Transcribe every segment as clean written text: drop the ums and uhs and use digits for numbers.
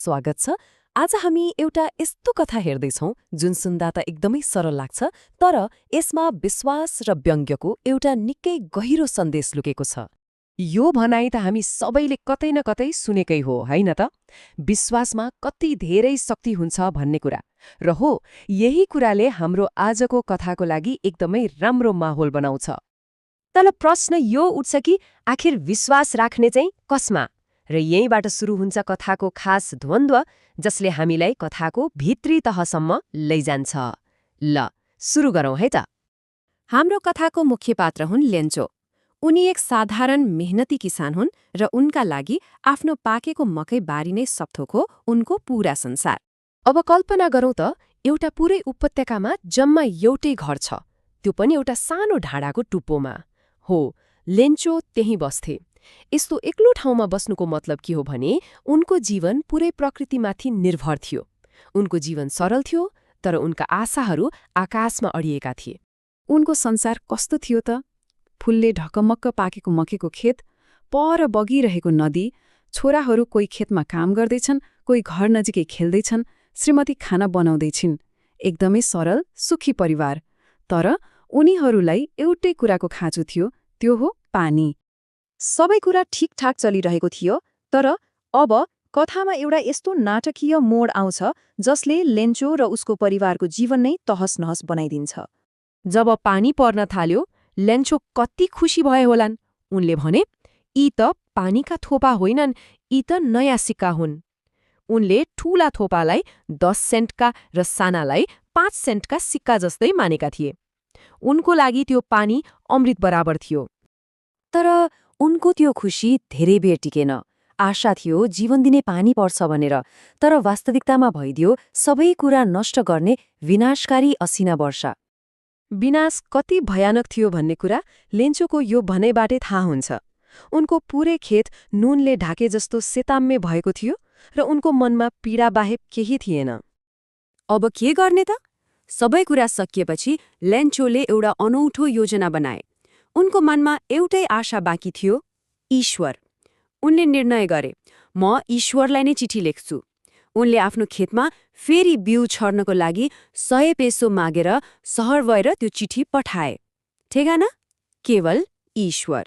स्वागत छ। आज हामी एउटा यस्तो कथा हेर्दैछौँ जुन सुन्दा त एकदमै सरल लाग्छ, तर यसमा विश्वास र व्यङ्ग्यको एउटा निकै गहिरो सन्देश लुकेको छ। यो भनाइ त हामी सबैले कतै न कतै सुनेकै हो, होइन त? विश्वासमा कति धेरै शक्ति हुन्छ भन्ने कुरा। र हो, यही कुराले हाम्रो आजको कथाको लागि एकदमै राम्रो माहौल बनाउँछ। तर प्रश्न यो उठ्छ कि आखिर विश्वास राख्ने चाहिँ कसमा? र यहीँबाट सुरु हुन्छ कथाको खास द्वन्द्व, जसले हामीलाई कथाको भित्री तहसम्म लैजान्छ। ल, सुरु गरौँ है त। हाम्रो कथाको मुख्य पात्र हुन् लेन्चो। उनी एक साधारण मेहनती किसान हुन् र उनका लागि आफ्नो पाकेको मकै बारी नै सबथोक हो उनको पूरा संसार। अब कल्पना गरौँ त, एउटा पुरै उपत्यकामा जम्मा एउटै घर छ, त्यो पनि एउटा सानो ढाडाको टुप्पोमा। हो, लेन्चो त्यहीँ बस्थे। यस्तो एक्लो ठाउँमा बस्नुको मतलब के हो भने उनको जीवन पुरै प्रकृतिमाथि निर्भर थियो। उनको जीवन सरल थियो, तर उनका आशाहरू आकाशमा अडिएका थिए। उनको संसार कस्तो थियो त? फुलले ढकमक्क पाकेको मकैको खेत, पर बगिरहेको नदी, छोराहरू कोही खेतमा काम गर्दैछन्, कोही घर नजिकै खेल्दैछन्, श्रीमती खाना बनाउँदैछिन्। एकदमै सरल, सुखी परिवार। तर उनीहरूलाई एउटै कुराको खाँचो थियो, त्यो हो पानी। सबै कुरा ठिकठाक चलिरहेको थियो, तर अब कथामा एउटा यस्तो नाटकीय मोड आउँछ जसले लेन्चो र उसको परिवारको जीवन नै तहस-नहस बनाइदिन्छ। जब पानी पर्न थाल्यो, लेन्चो कति खुसी भए होलान्। उनले भने, यी त पानीका थोपा होइनन्, यी त नयाँ सिक्का हुन्। उनले ठूला थोपालाई 10 सेन्टका र सानालाई 5 सेन्टका सिक्का जस्तै मानेका थिए। उनको लागि त्यो पानी अमृत बराबर थियो। तर उनको त्यो खुसी धेरै बेर टिकेन। आशा थियो जीवन दिने पानी पर्छ भनेर, तर वास्तविकतामा भइदियो सबै कुरा नष्ट गर्ने विनाशकारी असिना वर्षा। विनाश कति भयानक थियो भन्ने कुरा लेन्चोको यो भनाइबाटै थाहा हुन्छ। उनको पुरै खेत नुनले ढाके जस्तो सेताम्मे भएको थियो र उनको मनमा पीडा बाहेक केही थिएन। अब के गर्ने त? सबै कुरा सकिएपछि लेन्चोले एउटा अनौठो योजना बनाए। उनको मनमा एउटै आशा बाँकी थियो, ईश्वर। उनले निर्णय गरे, म ईश्वरलाई नै चिठी लेख्छु। उनले आफ्नो खेतमा फेरि बिउ छर्नको लागि 100 पेसो मागेर सहर गएर त्यो चिठी पठाए। ठेगाना केवल ईश्वर।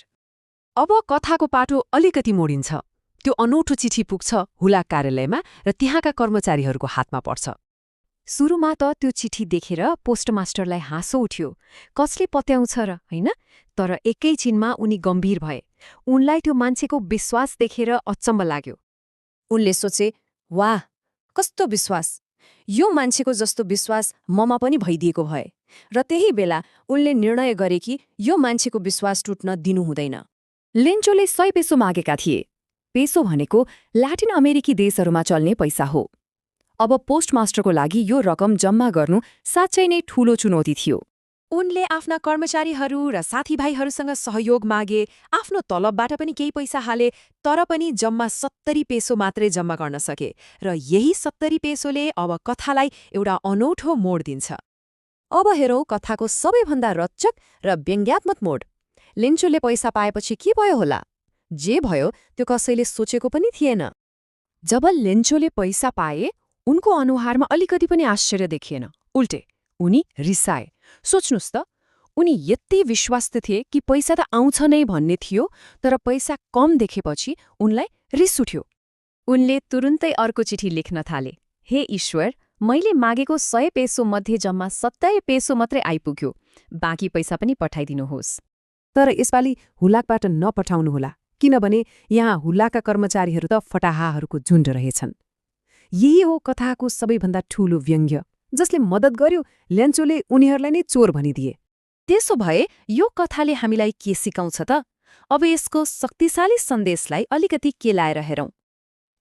अब कथाको पाटो अलिकति मोडिन्छ। त्यो अनौठो चिठी पुग्छ हुलाक कार्यालयमा र त्यहाँका कर्मचारीहरूको हातमा पर्छ। सुरुमा त त्यो चिठी देखेर पोस्टमास्टरलाई हाँसो उठ्यो। कसले पत्याउँछ र, होइन? तर एकैछिनमा उनी गम्भीर भए। उनलाई त्यो मान्छेको विश्वास देखेर अचम्म लाग्यो। उनले सोचे, वाह, कस्तो विश्वास! यो मान्छेको जस्तो विश्वास ममा पनि भइदिएको भए। र त्यही बेला उनले निर्णय गरे कि यो मान्छेको विश्वास टुट्न दिनु हुँदैन। लेन्चोले 100 पेसो मागेका थिए। पेसो भनेको ल्याटिन अमेरिकी देशहरूमा चल्ने पैसा हो। अब पोस्टमास्टरको लागि यो रकम जम्मा गर्नु साँच्चै नै ठूलो चुनौती थियो। उनले आफ्ना कर्मचारीहरू र साथीभाइहरूसँग सहयोग मागे, आफ्नो तलबबाट पनि केही पैसा हाले, तर पनि जम्मा 70 पेसो मात्रै जम्मा गर्न सके। र यही 70 पेसोले अब कथालाई एउटा अनौठो मोड दिन्छ। अब हेरौँ कथाको सबैभन्दा रोचक र व्यङ्ग्यात्मक मोड। लेन्चोले पैसा पाएपछि के भयो होला? जे भयो त्यो कसैले सोचेको पनि थिएन। जब लेन्चोले पैसा पाए, उनको अनुहारमा अलिकति पनि आश्चर्य देखिएन। उल्टे उनी रिसाए। सोच्नुस् त, उनी यति विश्वस्त थिए कि पैसा त आउँछ नै भन्ने थियो, तर पैसा कम देखेपछि उनलाई रिस उठ्यो। उनले तुरुन्तै अर्को चिठी लेख्न थाले, हे ईश्वर, मैले मागेको 100 पेसो मध्ये जम्मा 70 पेसो मात्रै आइपुग्यो। बाँकी पैसा पनि पठाइदिनुहोस्। तर यसपालि हुलाकबाट नपठाउनुहोला, किनभने यहाँ हुलाका कर्मचारीहरू त फटाहाहरूको झुन्ड रहेछन्। यही हो कथाको सबैभन्दा ठूलो व्यङ्ग्य, जसले मद्दत गर्यो लेन्चोले उनीहरूलाई नै चोर भनिदिए। त्यसो भए यो कथाले हामीलाई के सिकाउँछ त? अब यसको शक्तिशाली सन्देशलाई अलिकति केलाएर हेरौँ।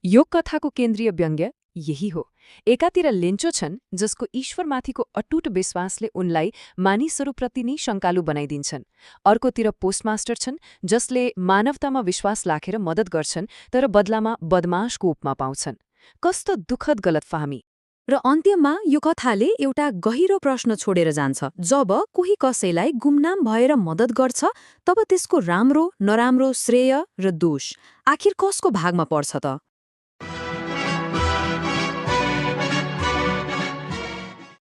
यो कथाको केन्द्रीय व्यङ्ग्य यही हो। एकातिर लेन्चो छन् जसको ईश्वरमाथिको अटुट विश्वासले उनलाई मानिसहरूप्रति नै शङ्कालु बनाइदिन्छन्। अर्कोतिर पोस्टमास्टर छन् जसले मानवतामा विश्वास राखेर मद्दत गर्छन्, तर बदलामा बदमाशको उपमा पाउँछन्। कस्तो दुःखद गलतफहमी! र अन्त्यमा यो कथाले एउटा गहिरो प्रश्न छोडेर जान्छ। जब कोही कसैलाई गुमनाम भएर मद्दत गर्छ, तब त्यसको राम्रो, नराम्रो, श्रेय र दोष आखिर कसको भागमा पर्छ त?